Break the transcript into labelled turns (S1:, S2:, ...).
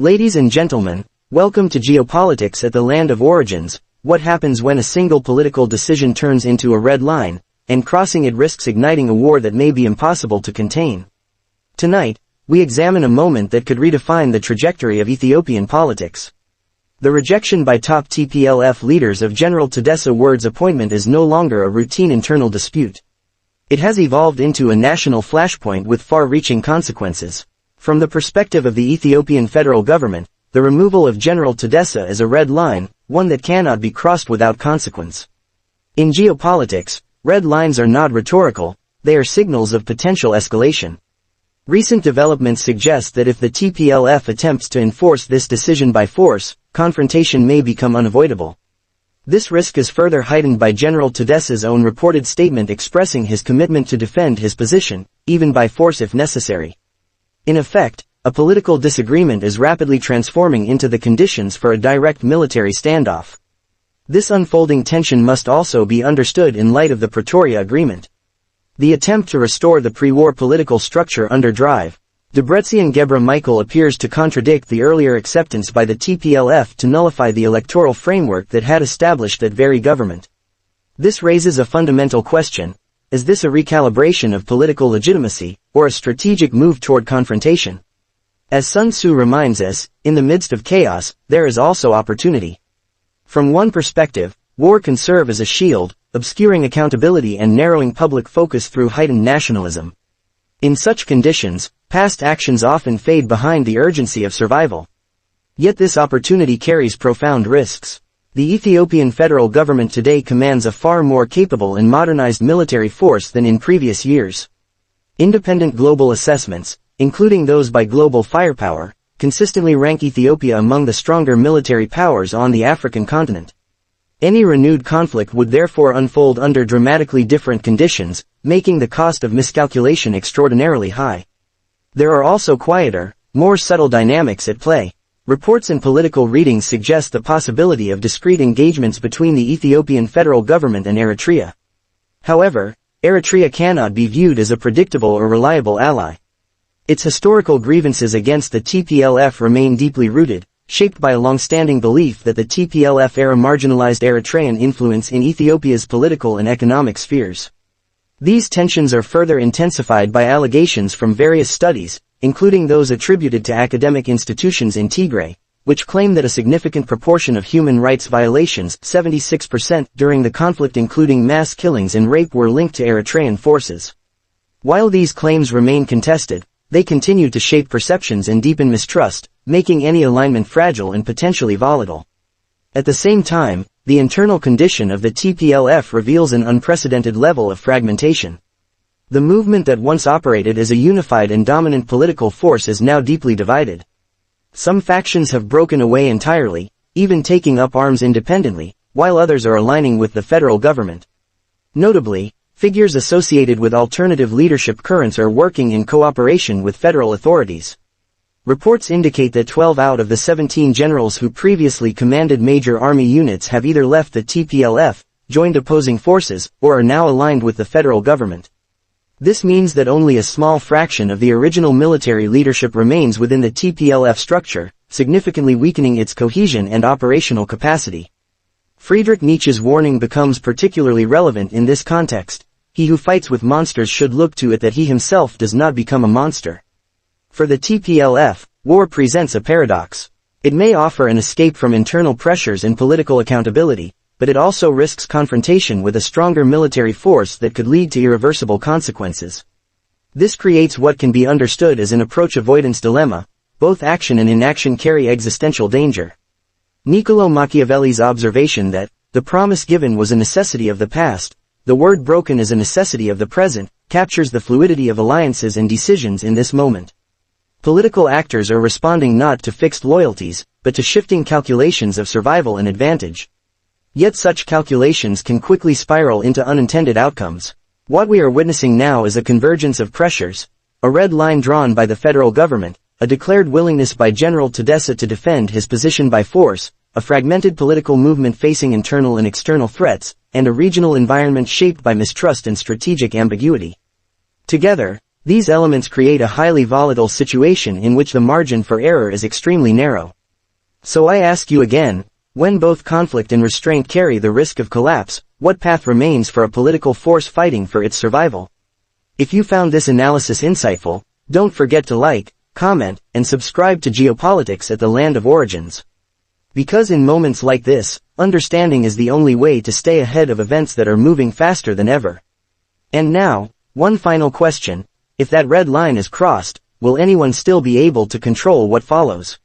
S1: Ladies and gentlemen, welcome to Geopolitics at the Land of Origins. What happens when a single political decision turns into a red line, and crossing it risks igniting a war that may be impossible to contain? Tonight, we examine a moment that could redefine the trajectory of Ethiopian politics. The rejection by top TPLF leaders of General Tadesse Worede's appointment is no longer a routine internal dispute. It has evolved into a national flashpoint with far-reaching consequences. From the perspective of the Ethiopian federal government, the removal of General Tadesse is a red line, one that cannot be crossed without consequence. In geopolitics, red lines are not rhetorical, they are signals of potential escalation. Recent developments suggest that if the TPLF attempts to enforce this decision by force, confrontation may become unavoidable. This risk is further heightened by General Tadesse's own reported statement expressing his commitment to defend his position, even by force if necessary. In effect, a political disagreement is rapidly transforming into the conditions for a direct military standoff. This unfolding tension must also be understood in light of the Pretoria Agreement. The attempt to restore the pre-war political structure under Drive, Debretsion Gebre-Michael appears to contradict the earlier acceptance by the TPLF to nullify the electoral framework that had established that very government. This raises a fundamental question: is this a recalibration of political legitimacy, or a strategic move toward confrontation? As Sun Tzu reminds us, in the midst of chaos, there is also opportunity. From one perspective, war can serve as a shield, obscuring accountability and narrowing public focus through heightened nationalism. In such conditions, past actions often fade behind the urgency of survival. Yet this opportunity carries profound risks. The Ethiopian federal government today commands a far more capable and modernized military force than in previous years. Independent global assessments, including those by Global Firepower, consistently rank Ethiopia among the stronger military powers on the African continent. Any renewed conflict would therefore unfold under dramatically different conditions, making the cost of miscalculation extraordinarily high. There are also quieter, more subtle dynamics at play. Reports and political readings suggest the possibility of discrete engagements between the Ethiopian federal government and Eritrea. However, Eritrea cannot be viewed as a predictable or reliable ally. Its historical grievances against the TPLF remain deeply rooted, shaped by a long-standing belief that the TPLF era marginalized Eritrean influence in Ethiopia's political and economic spheres. These tensions are further intensified by allegations from various studies, including those attributed to academic institutions in Tigray, which claim that a significant proportion of human rights violations, 76%, during the conflict including mass killings and rape were linked to Eritrean forces. While these claims remain contested, they continue to shape perceptions and deepen mistrust, making any alignment fragile and potentially volatile. At the same time, the internal condition of the TPLF reveals an unprecedented level of fragmentation. The movement that once operated as a unified and dominant political force is now deeply divided. Some factions have broken away entirely, even taking up arms independently, while others are aligning with the federal government. Notably, figures associated with alternative leadership currents are working in cooperation with federal authorities. Reports indicate that 12 out of the 17 generals who previously commanded major army units have either left the TPLF, joined opposing forces, or are now aligned with the federal government. This means that only a small fraction of the original military leadership remains within the TPLF structure, significantly weakening its cohesion and operational capacity. Friedrich Nietzsche's warning becomes particularly relevant in this context: he who fights with monsters should look to it that he himself does not become a monster. For the TPLF, war presents a paradox. It may offer an escape from internal pressures and political accountability, but it also risks confrontation with a stronger military force that could lead to irreversible consequences. This creates what can be understood as an approach avoidance dilemma. Both action and inaction carry existential danger. Niccolò Machiavelli's observation that the promise given was a necessity of the past, the word broken is a necessity of the present, captures the fluidity of alliances and decisions in this moment. Political actors are responding not to fixed loyalties, but to shifting calculations of survival and advantage. Yet such calculations can quickly spiral into unintended outcomes. What we are witnessing now is a convergence of pressures: a red line drawn by the federal government, a declared willingness by General Tadesse to defend his position by force, a fragmented political movement facing internal and external threats, and a regional environment shaped by mistrust and strategic ambiguity. Together, These elements create a highly volatile situation in which the margin for error is extremely narrow. So I ask you again, when both conflict and restraint carry the risk of collapse, what path remains for a political force fighting for its survival? If you found this analysis insightful, don't forget to like, comment, and subscribe to Geopolitics at the Land of Origins. Because in moments like this, understanding is the only way to stay ahead of events that are moving faster than ever. And now, one final question: if that red line is crossed, will anyone still be able to control what follows?